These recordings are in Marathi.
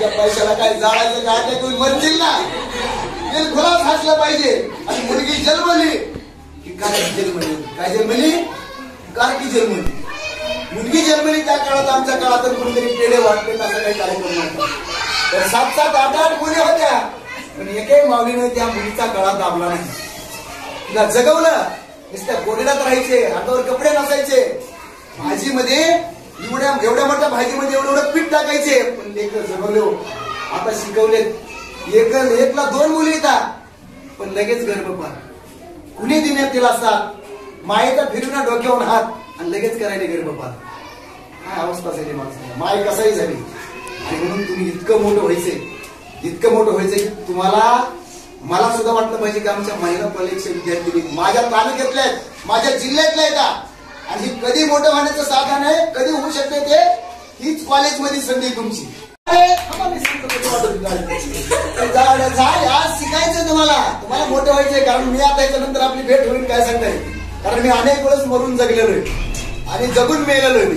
तुझ्या पैशाला काय जाळायचं काय ते तुम्ही मरतील ना. बिलखुलास हसलं पाहिजे. आणि मुलगी जन्मली की काय जन्मली, काय जन्मली, कारकी जन्मली. मुलगी जन्मली त्या काळात, आमच्या काळात कोणतरी पेढे वाटले असं काही कार्यक्रम नव्हता. तर 7-7, 8-8 मुली होत्या, पण एकही माऊलीने त्या मुलीचा गळा दाबला नाही. तिला जगवलं. नुसत्या गोडीलाच राहायचे, हातावर कपडे नसायचे. भाजीमध्ये एवढ्या मोठ्या भाजीमध्ये एवढं पीठ टाकायचे, पण लेकर जगवले. आता शिकवले. एकला 2 मुली येतात, पण लगेच गर्भपात. कुणी दिण्यात तिला साथ, मायेचा फिरून डोक्यावर हात आणि लगेच करायला गर्भपात. काय अवस्था झाली माणसाला. माय कसाही झाली. आणि म्हणून तुम्ही इतकं मोठं व्हायचंय की तुम्हाला, मला सुद्धा वाटलं पाहिजे की आमच्या महिला कॉलेजच्या विद्यार्थी माझ्या तालुक्यातल्या आहेत, माझ्या जिल्ह्यातल्या आहेत. आणि कधी मोठं होण्याचं साधन आहे, कधी होऊ शकते ते हीच कॉलेजमध्ये संधी तुमची. आज शिकायचं तुम्हाला मोठं व्हायचंय. कारण मी आता याच्यानंतर आपली भेट होईल काय सांगता येईल. कारण मी अनेक वेळेस मरून जगलेलो आहे आणि जगून मेलेलो आहे.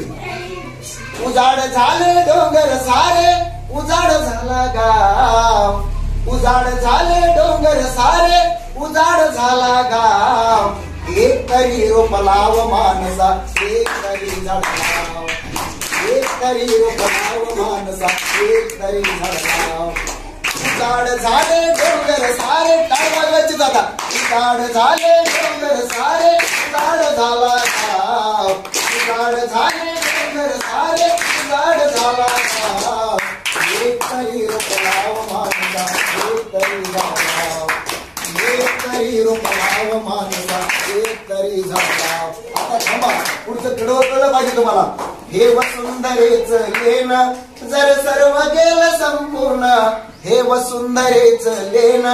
उजाड झाले डोंगर सारे, उजाड झाला गाव. उजाड झाले डोंगर सारे, उजाड झाला गाव. एक तरी रोप लाव मानसा, एक तरी झाड लाव. एक तरी रोप लाव मानसा, एक तरी झाड लाव. उजाड झाले डोंगर सारे, काय वाजवायचे जाता. उजाड झाले डोंगर सारे, उजाड झाला गाव. उजाड झाले डोंगर सारे, उजाड झाला गाव. एक तरी रोप लाव मानसा, एक तरी झाड लाव. एक तरी रोप लाव मानसा, एक तरी झाड लाव. आता थांबा, पुढचं कळलं पाहिजे तुम्हाला. हे वसुंधरेच लेन जर सर्व गेलं संपूर्ण. हे वसुंधरेच लेन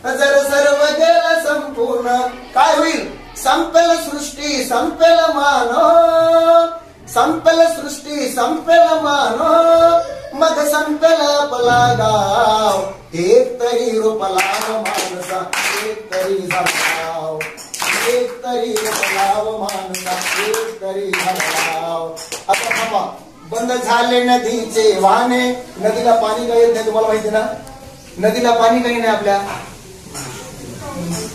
जर सर्व गेलं संपूर्ण. काय होईल. संपेल सृष्टी, संपेल मानव. संपेल सृष्टी, संपेल मानव. मग संपेल आपला गाव. एक तरी रोप लाव मानसा, एक तरी झाड लाव. एक तरी रोप लाव मानसा, एक तरी झाड लाव. आता थांबा. बंद झाले नदीचे वाहने. नदीला पाणी काही येत नाही, तुम्हाला माहिती ना. नदीला पाणी काही नाही. आपल्या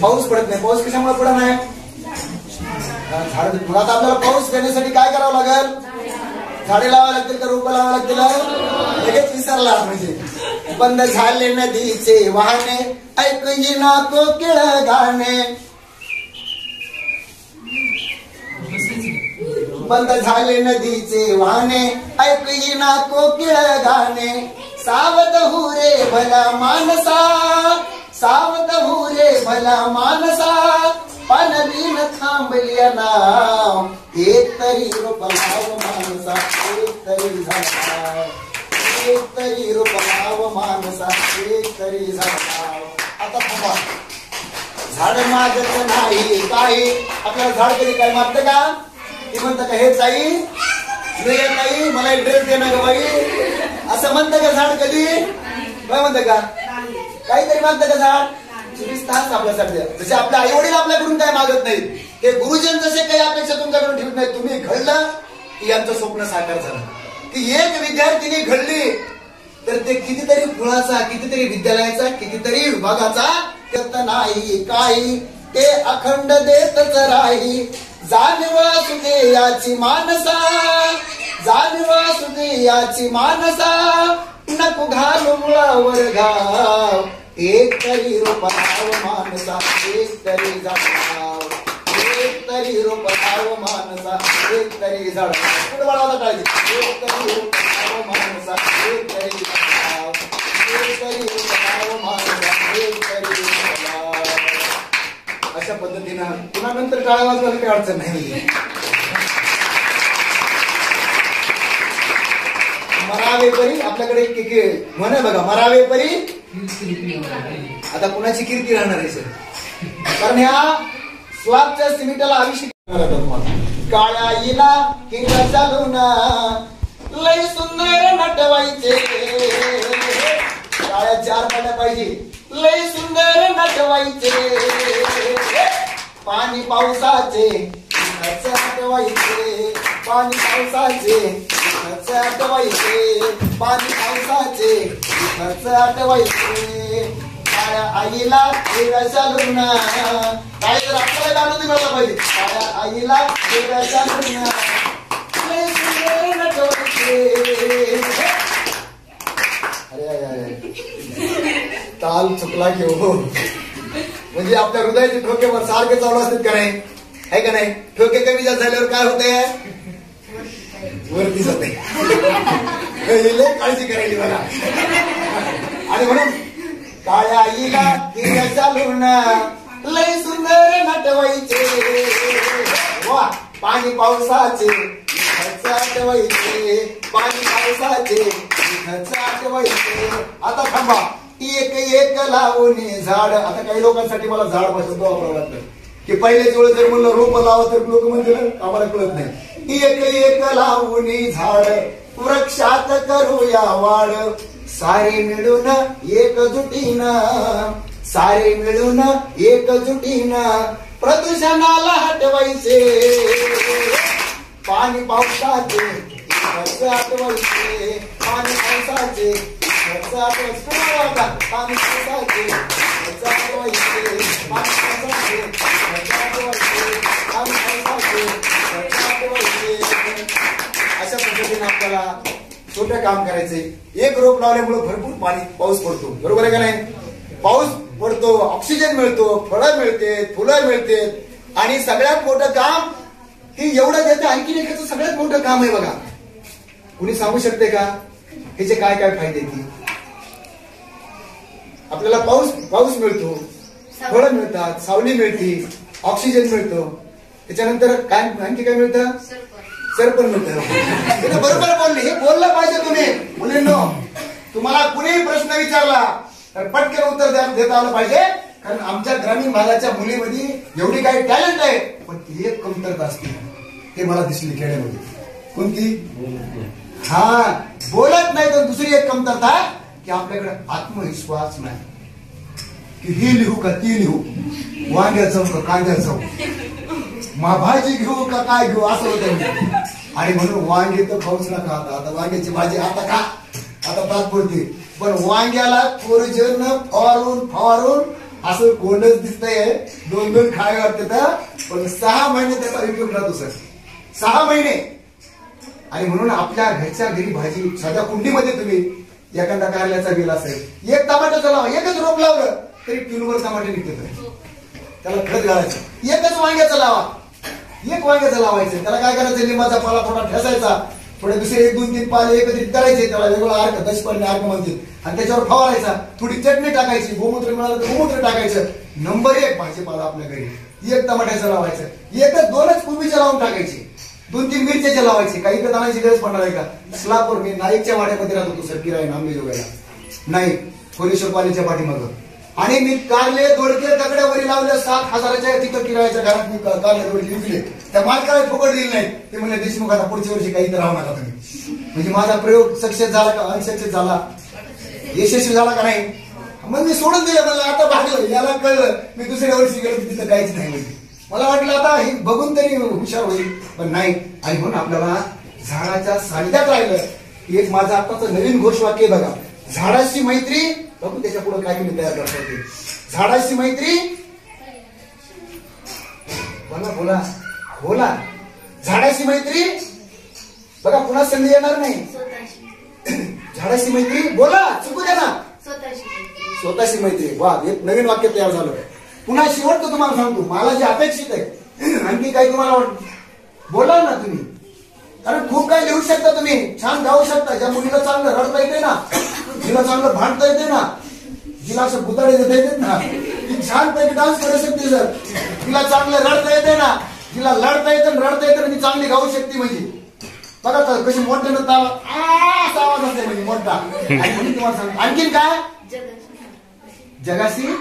पाऊस पडत नाही. पाऊस कशामुळे पडत नाही. झाड. आता आपल्याला पाऊस येण्यासाठी काय करावं लागेल. झाडे लावावं लागतील का रोपं लावावं लागतील. लगेच विसरला. म्हणजे बंद झाले नदीचे वाहने, ऐकू ना कोकिळ गाणे. बंद झाले नदीचे वाहने, ऐकू ना कोकिळ गाणे. सावध हो रे भला मानसा, सावध हो रे भला मानसा. पानबीन थांबल्या नाव. एक तरी रोप लाव मानसा, एक तरी झाड लाव. एक तरी रोप लाव मानसा, एक तरी झाड लाव. आता थांबा. झाड मागत नाही काही. आपल्याला झाड कधी काय मागतं का. ती म्हणतं का हे ताई, ताई मला एक ड्रेस दे ना ग बाई, असं म्हणतं का झाड कधी. काय म्हणतं का. काहीतरी मागतं का झाड. 24 तास आपल्यासाठी. जसे आपले आई वडील आपल्याकडून काय मागत नाहीत, ते गुरुजन जसे काही अपेक्षा तुमच्याकडून ठेवत नाही. तुम्ही घडलं की यांचं स्वप्न साकार झालं. की एक विद्यार्थिनी घडली तर ते कितीतरी कुळाचा, कितीतरी विद्यालयाचा, कितीतरी विभागाचा त्यात नाही काही. ते अखंड देतच राही. जाणीव असू दे याची मानसा, जाणीव असू दे याची मानसा. नको घालू मुळावर घाव. एक तरी रोप लाव मानसा, एक तरी झाड लाव. एक तरी रोप लाव मानसा, एक तरी झाड लाव. पुढे बाळाला काळजी. एक तरी रोप लाव मानसा, एक तरी झाड लाव. एक तरी रोप लाव मानसा, एक तरी झाड लाव. अशा पद्धतीनं पुन्हा नंतर टाळ्या वाजवायला काही अडचण नाही. मरावे परी आपल्याकडे म्हण आहे बघा. मरावे परी. आता कुणाची कीर्ती राहणार आहे सर. कारण ह्या स्लॅबच्या सिमेंटला अभिषेक. काळ्या इला किंग चालून लय सुंदर नटवायचे. काळ्या 4 पाट्या पाहिजे. लय सुंदर नटवायचे. पाणी पावसाचे नटवायचे. पाणी पावसाचे नटवायचे. पाणी पावसाचे खर्च आठवायचे काळ्या आईला देवाच्या लग्न काय तर आपल्याला गाणं निघालं पाहिजे काळ्या आईला देवाच्या लग्न अरे ताल चुकला की हो म्हणजे आपल्या हृदयाचे ठोकेवर सारखे चालू असतात का नाही आहे का नाही ठोके कमी जास्त झाल्यावर काय होतंय वरती जाते काळजी करायची मला आणि म्हणून काळ्या आईला दिव्याच्या लग्न लय सुंदर नटवायचे वा पाणी पावसाचे आठवायचे पाणी पावसाचे आठवायचे आता थांबा एक एक लावून झाड आता काही लोकांसाठी मला झाड भाषा वापरावं लागतं की पहिल्याच वेळेस जर म्हणलं रोप लावा तर लोक म्हणतील आम्हाला कळत नाही एक एक लावून झाड वृक्षात करूया वाढ सारे मिळून एकजुटीनं प्रदूषणाला हटवायचे पाणी पावसाचे आठवायचे पाणी पावसाचे अशा पद्धतीने आपल्याला छोटं काम करायचंय एक रोप लावल्यामुळे भरपूर पाऊस पडतो बरोबर आहे का नाही पाऊस पडतो ऑक्सिजन मिळतो फळं मिळते फुलं मिळते आणि सगळ्यात मोठं काम की एवढं देतं आणखीन एकाचं सगळ्यात मोठं काम आहे बघा कुणी सांगू शकते का ह्याचे काय काय फायदे ती आपल्याला पाऊस मिळतो फळं मिळतात सावली मिळते ऑक्सिजन मिळतो त्याच्यानंतर काय आणखी काय मिळतं सरपण मिळतं बरोबर बोलले हे बोललं पाहिजे तुम्ही मुलींनो तुम्हाला कुणीही प्रश्न विचारला तर पटकन उत्तर देता आलं पाहिजे कारण आमच्या ग्रामीण भागाच्या मुलीमध्ये एवढी काही टॅलेंट आहे पण ती एक कमतरता असते ते मला दिसली खेड्यामध्ये कोणती हा बोलत नाही तर दुसरी एक कमतरता की आपल्याकडे आत्मविश्वास नाही की ही लिहू का ती लिहू वांग्याचं का कांद्याचं भाजी घेऊ का काय घेऊ असं होतं आणि म्हणून वांगे तर खाऊच नका आता वांग्याची भाजी आता खा आता तात्पुरती पण वांग्याला कोरजन फवारून असं कोंडच दिसतंय दोन खाय वाटते पण 6 महिने त्याचा उपयोग राहतो सर 6 महिने आणि म्हणून आपल्या घरच्या घरी भाजी साध्या कुंडीमध्ये तुम्ही एखादा कारल्याचा वेल असेल एक टमाट्याचं लावा एकच रोप लावलं तरी किलोभर टमाटे निघते त्याला खत घालायचं एकच वांग्याचं लावा एक वांग्याचं लावायचं त्याला काय करायचं लिंबाचा पाला थोडा ठेसायचा थोडे दुसरे 1-2-3 पाले एकत्रित करायचे त्याला वेगळा अर्क दशपर्णी अर्क म्हणतील आणि त्याच्यावर फवारायचा थोडी चटणी टाकायची गोमूत्र मिळालं तर गोमूत्र टाकायचं नंबर 1 भाजीपाला आपल्या घरी एक टमाट्याचं लावायचं एकच 2च कोबीच्या लावून टाकायची 2-3 मिरच्याच्या लावायची काही इकडे आणायची गरज पडणार आहे का स्लापूर मी नाईकच्या वाड्यामध्ये राहत होतो सर किरायन आंबेजोगाईला नाईक कोलेश्वर पालीच्या पाठीमागं आणि मी कारले दोडके दगड्यावरी लावले 7,000च्या तिथं किरायाच्या घरात मी कारले दोडके विकले त्या मालकाला फुकट दिली नाही ते म्हणले देशमुख आता पुढच्या वर्षी काही राहू नका तुम्ही म्हणजे माझा प्रयोग सक्सेस झाला का अनसक्सेस झाला यशस्वी झाला का नाही मग मी सोडून दिलं म्हणलं आता भागलं याला कळलं मी दुसऱ्या वर्षी गेलो तिथं काहीच नाही म्हणजे मला वाटलं आता हे बघून तरी हुशार होईल पण नाही आणि म्हणून आपल्याला झाडाच्या सानिध्यात राहिलं एक माझं आताचं नवीन घोषवाक्य बघा झाडाशी मैत्री बघू त्याच्या पुढे काय तुम्ही तयार करता येते झाडाशी मैत्री बोला झाडाशी मैत्री बघा पुन्हा संधी येणार नाही झाडाशी मैत्री बोला चुकू द्या ना स्वतःशी मैत्री वा एक नवीन वाक्य तयार झालं पुन्हा शेवटचं तुम्हाला सांगतो मला जे अपेक्षित आहे आणखी काही तुम्हाला बोला ना तुम्ही कारण खूप काही लिहू शकता तुम्ही छान गाऊ शकता ज्या मुलीला चांगलं रडता येते ना जिला चांगलं भांडता येते ना जिला असं भुताडे देता येते ना ती छानपैकी डान्स करू शकते सर तिला चांगलं रडता येते ना जिला लढता येतं रडता येतं ती चांगली गाऊ शकते म्हणजे बघा तर कशी मोठ्यानं ताल आवाज असते म्हणजे मोठा आणि तुम्हाला सांग आणखीन काय जगाशी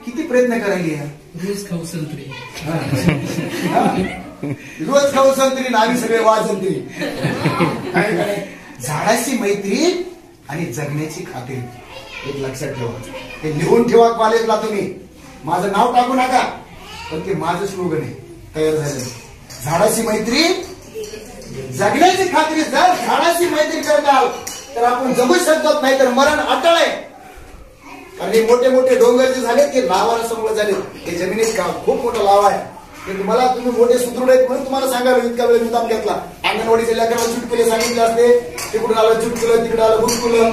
किती प्रयत्न करायली रोज खाऊ संत्री आम्ही सगळे वाजंत्री झाडाशी मैत्री आणि जगण्याची खात्री एक लक्षात ठेवा ते लिहून ठेवा कॉलेजला तुम्ही माझं नाव टाकू नका पण ते माझं स्लोगन आहे तयार झालं झाडाशी मैत्री जगण्याची खात्री जर झाडाशी मैत्री करताल तर तर आपण जगू शकत नाही, तर मरण अटळ आहे. कारण हे मोठे मोठे डोंगर जे झाले ते लावाला समोर झाले. हे जमिनीत खूप मोठा लावा आहे. ते तुम्ही मोठे सुदृढ आहेत म्हणून तुम्हाला सांगायला इतका वेळ मुद्दाम घेतला. अंगणवाडीच्या लेकराला चुटकुले सांगितले असते, तिकडून आलं चुटकुलं, तिकडे आलं गुटकुलं,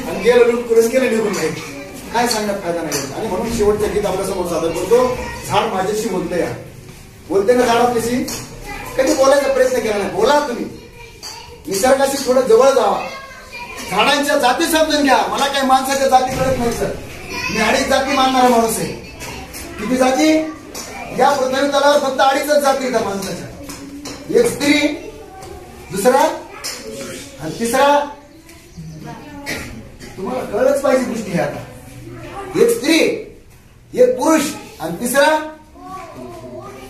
आणि गेलं लुटकुलं, गेलं निघून नाही. काय सांगण्यात फायदा नाही. आणि म्हणून शेवटचं गीत आपल्या समोर सादर करतो. झाड माझ्याशी बोलते या, बोलते ना झाड आपल्याशी. कधी बोलायचा प्रयत्न केला नाही. बोला तुम्ही, निसर्गाशी थोडं जवळ जावा, झाडांच्या जाती समजून घ्या. मला काही माणसाच्या जाती कळत नाही सर, मी अडीच जाती मानणारा माणूस आहे. किती जाती? या पृथ्वी तलावर फक्त अडीचच जाती त्या माणसाच्या. एक स्त्री, दुसरा आणि तिसरा. तुम्हाला कळलंच पाहिजे गोष्टी ह्या. आता एक स्त्री, एक पुरुष आणि तिसरा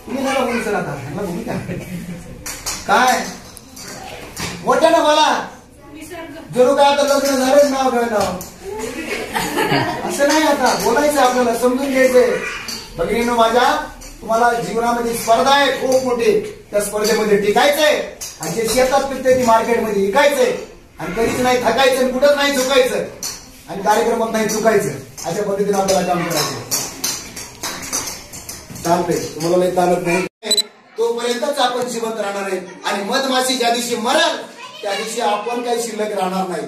तुम्ही मला बोलू सर. आता काय मोठ्यानं मला जरूर काय आता लग्न झालंच नाव नाव असं नाही. आता बोलायचं आपल्याला, समजून घ्यायचंय. भगिनीनो माझ्या, तुम्हाला जीवनामध्ये स्पर्धा आहे खूप मोठी. त्या स्पर्धेमध्ये टिकायचंय. आणि जे शेतात पिकते ती मार्केटमध्ये विकायचंय. आणि कधीच नाही थकायचं, कुठंच नाही चुकायचं, आणि कार्यक्रमात नाही चुकायचं. अशा पद्धतीने आपल्याला काम करायचं. चालतंय, तुम्हाला नाही चालत नाही. तोपर्यंतच आपण जिवंत राहणार आहे. आणि मधमाशी ज्या दिवशी मरण त्या दिवशी आपण काही शिल्लक राहणार नाही.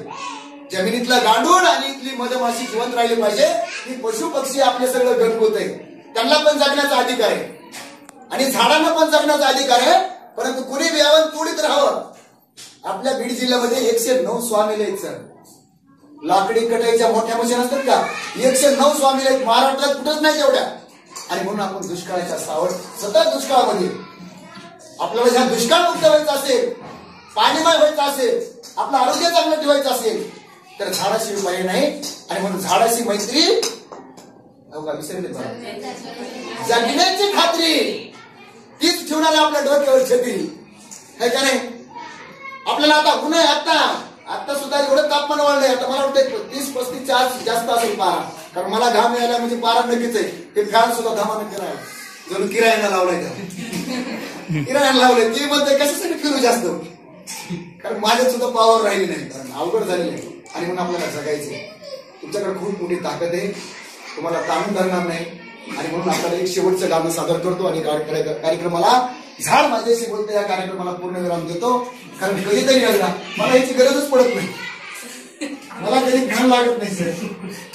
जमिनीतलं गांडूळ आणि इथली मधमाशी जिवंत राहिली पाहिजे. ही पशु पक्षी आपले सगळं घरगुत आहे, त्यांना पण जगण्याचा अधिकार आहे. आणि झाडांना पण जगण्याचा अधिकार आहे. परंतु कुणी यावं तोडीत राहावं. आपल्या बीड जिल्ह्यामध्ये 109 स्वामिले आहेत सर. लाकडी कटाईच्या मोठ्या मशीन असतात का, 109 स्वामिले आहेत. महाराष्ट्रात कुठंच नाही एवढ्या. आणि म्हणून आपण दुष्काळाच्या सावट सतत दुष्काळामध्ये, आपल्याला ज्या दुष्काळमुक्त व्हायचं असेल, पाणीमय व्हायचं असेल, आपलं आरोग्य चांगलं ठेवायचं असेल, तर झाडाशी पर्याय नाही. आणि म्हणून झाडाशी मैत्री विसरले, जगण्याची खात्री तीच ठेवणार आपल्या डोक्यावर छत्री है का नाही. आपल्याला आता उन्हाळा आता सुद्धा एवढं तापमान वाढलंय. आता मला वाटतं 30-35 जास्त असेल पारा. कारण मला घाम यायला म्हणजे पारा नक्कीच आहे. ते फॅन सुद्धा घामानं फिरायला जणू किरायाला लावलाय का, किरायाला लावलंय. ती म्हणते कशासाठी फिरू जास्त, कारण माझ्यात सुद्धा पावर राहिली नाही, कारण अवघड झालेलं आहे. आणि म्हणून आपल्याला जगायचंय. तुमच्याकडे खूप मोठी ताकद आहे, तुम्हाला ताणून धरणार नाही. आणि म्हणून आपल्याला एक शेवटचं गाणं सादर करतो. आणि कार्यक्रमाला झाड माझ्याशी बोलते या कार्यक्रमाला पूर्ण विराम देतो. कारण कधीतरी एकदा मला याची गरजच पडत नाही, मला कधी घाण लागत नाही सर.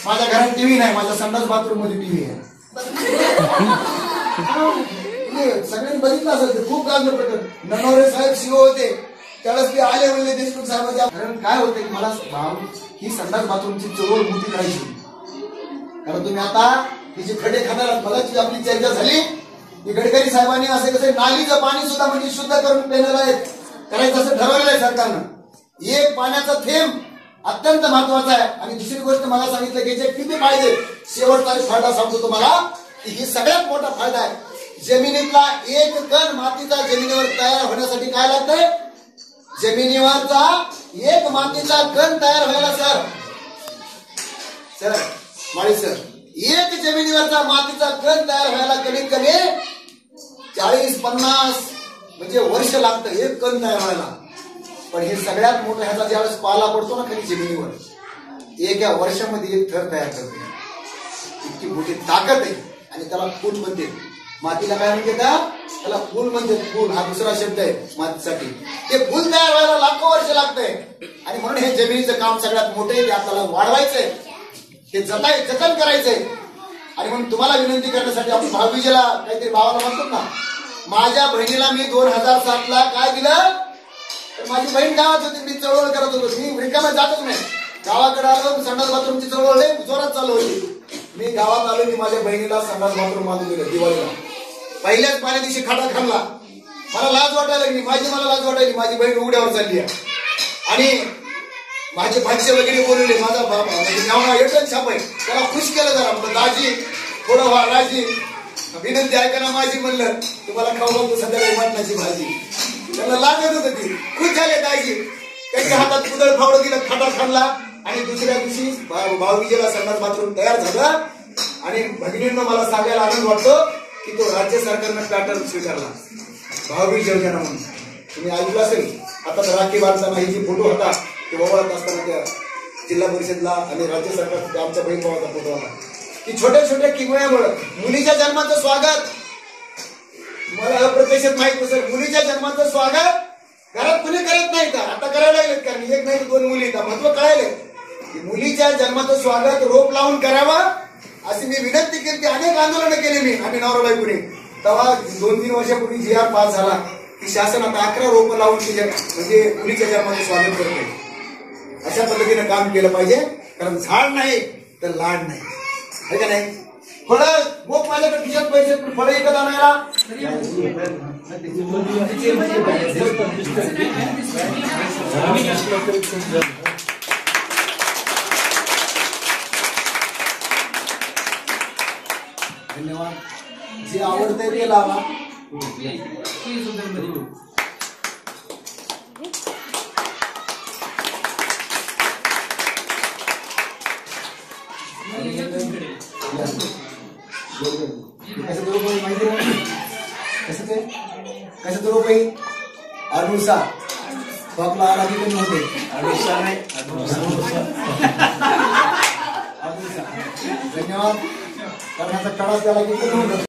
माझ्या घरात टीव्ही नाही, माझ्या संडास बाथरूम मध्ये टीव्ही आहे. सगळ्यांनी बघितलं असेल, खूप गाजलं प्रकरण. ननवरे साहेब सीओ होते त्यावेळेस ते आले म्हणले देशमुख साहेबांच्या. कारण काय होतं की मला ही संडास बाथरूमची चळवळ मोठी करायची. कारण तुम्ही आता तिचे खडे खाणार, मगाची आपली चर्चा झाली की गडकरी साहेबांनी असे कसे नालीचं पाणी सुद्धा म्हणजे शुद्ध करून पिण्याला करायचं असं ठरवलेलं आहे सरकारनं. एक पाण्याचा थेंब अत्यंत महत्वाचा आहे. आणि दुसरी गोष्ट मला सांगितलं की जे किती फायदे, शेवटचा फायदा सांगतो तुम्हाला की ही सगळ्यात मोठा फायदा आहे. जमिनीतला एक कण मातीचा जमिनीवर तयार होण्यासाठी काय लागतंय, जमिनीवरचा एक मातीचा कण तयार व्हायला सर माळी सर, एक जमिनीवरचा मातीचा कण तयार व्हायला कमीत कमी 40-50 म्हणजे वर्ष लागतं एक कण तयार व्हायला. पण हे सगळ्यात मोठं, ह्याचा ज्यावेळेस पाला पडतो ना खाली जमिनीवर, एका वर्षामध्ये एक थर तयार करते. इतकी मोठी ताकद आहे. आणि त्याला फूल म्हणते. मातीला काय म्हणते त्याला फूल म्हणते. फूल हा दुसरा शब्द आहे मातीसाठी. ते फूल तयार व्हायला लाखो वर्ष लागतंय. आणि म्हणून हे जमिनीचं काम सगळ्यात मोठं आहे. ते आपल्याला वाढवायचंय, ते जतन करायचंय. आणि म्हणून तुम्हाला विनंती करण्यासाठी आपण भाऊबीजेला काहीतरी भावाला म्हणतो ना, माझ्या बहिणीला मी 2007ला काय दिलं, तर माझी बहीण गावात होती, मी चळवळ करत होतो. मी रिकाम्या जातच नाही. गावाकडे आलो, संडास बाथरूमची चळवळ जोरात चालू होती. मी गावात आलो की माझ्या बहिणीला संडास बाथरूम बांधून दिलं दिवाळीला. पहिल्याच पाण्या दिवशी खाटा खाल्ला. मला लाज वाटायला लागली, मला लाज वाटायली. माझी बहीण उघड्यावर चालली आहे. आणि माझे भाष्य वगैरे बोलवले. माझा नाव एकच छाप आहे, त्याला खुश केलं जरा. म्हणलं दाजी थोडं व्हा राजी, विनंती ऐका ना माझी. म्हणलं तुम्हाला खाऊ घालतो संध्याकाळी मटणाची भाजी. त्याला लागत होत ती. खुश झाले दाजी. त्यांच्या हातात कुदळ फावडं दिलं, खाटा खाल्ला. आणि दुसऱ्या दिवशी भाऊबीजेला संडास बाथरूम तयार झालं. आणि भगिनींना मला सांगायला आनंद वाटतो की तो राज्य सरकारनं पॅटर्न स्वीकारला भाऊबीज योजना म्हणून. तुम्ही ऐकलं असेल. आता राखी बांधताना ही जी फोटो होता ते ओवाळत असताना त्या जिल्हा परिषदला आणि राज्य सरकार आमचा बहीण भावाचा फोटो आला की छोट्या छोट्या किमयामुळे मुलीच्या जन्माचं स्वागत, मला अप्रत्यक्षात माहित नसेल, मुलीच्या जन्माचं स्वागत घरात कुणी करत नाही का? आता करायला लागलेत, कारण एक नाही 2 मुली का महत्व कळायले की मुलीच्या जन्माचं स्वागत रोप लावून करावं अशी मी विनंती केली. अनेक आंदोलनं केली मी आम्ही नवरा बायकोनी. तेव्हा 2-3 वर्षापूर्वी GR पास झाला की शासन आता 11 रोप लावून म्हणजे मुलीच्या जन्माचं स्वागत करते. अशा पद्धतीने काम केलं पाहिजे, कारण झाड नाही तर लाड नाही, है का नाही? फळं मग माझ्याकडे खिशात पैसे, फळं विकत आणायला धन्यवाद. जे आवडतंय ते लावा. कशाचं रोप आहे? अडुळसा. आपला आराधी पण नव्हते. अडुळसा नाही, धन्यवाद. कारण कडा त्याला